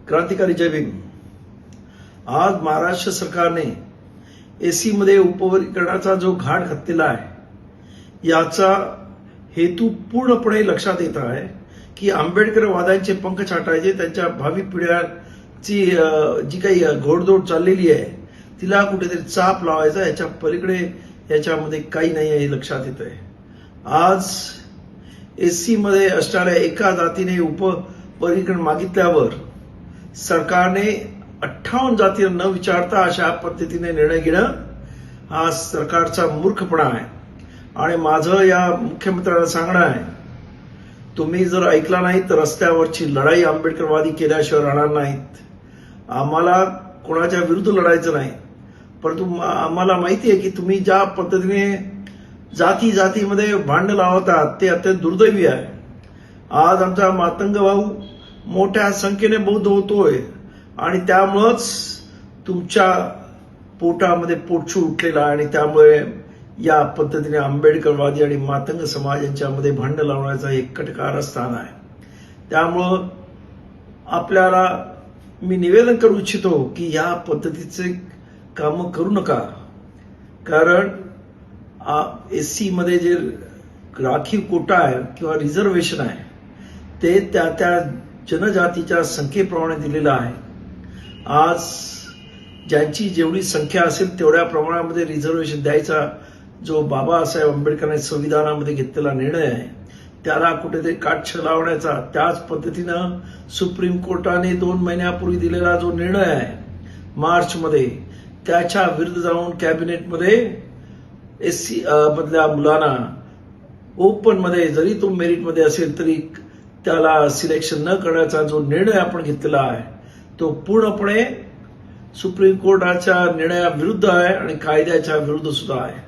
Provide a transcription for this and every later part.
क्रांतिकारी जय भीम। आज महाराष्ट्र सरकारने एसी मध्ये उपवर्गीकरणाचा जो घाट घातलेला आहे याचा हेतू पूर्णपणे लक्षात येत आहे की आंबेडकरवाद्यांचे पंख छाटायचे, त्यांच्या भावी पिढ्यांची जी काही घोडदौड चाललेली आहे तिला कुठेतरी चाप लावायचा, याच्या पलीकडे याच्यामध्ये काही नाही आहे हे लक्षात येत आहे। आज एससी मध्ये असणाऱ्या एका जातीने उपवर्गीकरण मागितल्यावर सरकारने 58 जातींना न विचारता अशा पद्धतीने निर्णय घेणं हा सरकारचा मूर्खपणा आहे। आणि माझं या मुख्यमंत्र्यांना सांगणं आहे, तुम्ही जर ऐकला नाही तर रस्त्यावरची लढाई आंबेडकरवादी केल्याशिवाय राहणार नाहीत। आम्हाला कोणाच्या विरुद्ध लढायचं नाही, परंतु आम्हाला माहिती आहे की तुम्ही ज्या पद्धतीने जातीमध्ये भांडण लावतात ते अत्यंत दुर्दैवी आहे। आज आमचा मातंग भाऊ मोठ्या संख्येने बौद्ध होतोय आणि त्यामुळेच तुमच्या पोटामध्ये पोटछू उठलेला आहे आणि त्यामुळे या पद्धतीने आंबेडकरवादी आणि मातंग समाज यांच्यामध्ये भांडण लावण्याचा एक कटकारस्थान आहे। त्यामुळं आपल्याला मी निवेदन करू इच्छितो की या पद्धतीचे काम करू नका, कारण एससी मध्ये जे राखीव कोटा आहे किंवा रिझर्वेशन आहे ते त्या जनजातीच्या संख्येप्रमाणे दिलेलं आहे। आज ज्यांची जेवढी संख्या असेल तेवढ्या प्रमाणामध्ये रिझर्वेशन द्यायचा जो बाबासाहेब आंबेडकरांनी संविधानामध्ये घेतलेला निर्णय आहे त्याला कुठेतरी काटछळ लावण्याचा, त्याच पद्धतीनं सुप्रीम कोर्टाने 2 महिन्यापूर्वी दिलेला जो निर्णय आहे मार्च मध्ये, त्याच्या विरुद्ध जाऊन कॅबिनेटमध्ये एससी मधल्या मुलांना ओपन मध्ये जरी तो मेरिट मध्ये असेल तरी त्याला सिलेक्शन न करण्याचा जो निर्णय आपण घेतलेला आहे तो पूर्णपणे सुप्रीम कोर्टाच्या निर्णयाविरुद्ध आहे आणि कायद्याच्या विरुद्ध सुद्धा आहे।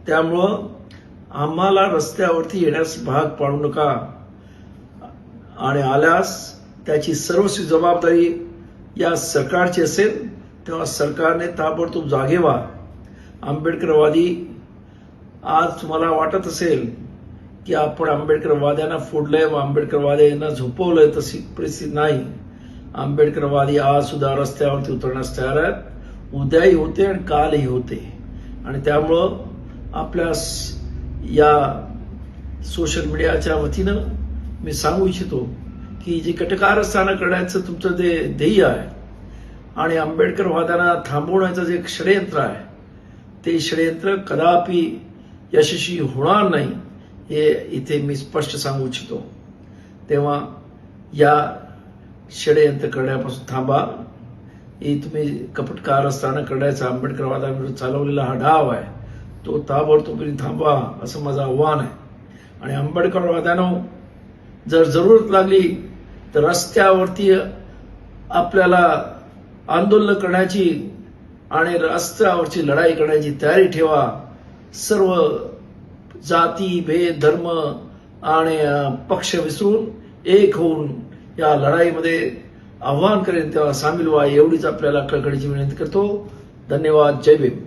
त्यामुळं आम्हाला रस्त्यावरती येण्यास भाग पाडू नका आणि आल्यास त्याची सर्वस्वी जबाबदारी या सरकारची असेल, तेव्हा सरकारने ताबडतोब जागे व्हा। आंबेडकरवादी आज तुम्हाला वाटत असेल की आपण आंबेडकरवाद्यांना फोडलंय व आंबेडकरवाद्यांना झोपवलंय, तशी परिस्थिती नाही। आंबेडकरवादी आज सुद्धा रस्त्यावरती उतरण्यास तयार आहेत, उद्याही होते आणि कालही होते। आणि त्यामुळं आपल्या या सोशल मीडियाच्या वतीनं मी सांगू इच्छितो की जे कटकारस्थान करण्याचं तुमचं जे ध्येय आहे आणि आंबेडकरवाद्यांना थांबवण्याचं जे षडयंत्र आहे ते षडयंत्र कदापि यशस्वी होणार नाही हे इथे मी स्पष्ट सांगू इच्छितो। तेव्हा या षडयंत्र करण्यापासून थांबा। हे तुम्ही कपटकारस्थान करण्याचा आंबेडकरवादाविरुद्ध चालवलेला हा डाव आहे तो ताबडतोब थांबवा असं माझं आव्हान आहे। आणि आंबेडकरवाद्यांनो, जर जरूरत लागली तर रस्त्यावरती आपल्याला आंदोलन करण्याची आणि रस्त्यावरची लढाई करण्याची तयारी ठेवा। सर्व जाती, भेद, धर्म आणि पक्ष विसरून एक होऊन या लढाईमध्ये आव्हान करेन तेव्हा सामील व्हा, एवढीच आपल्याला कळकळीची विनंती करतो। धन्यवाद। जय भीम।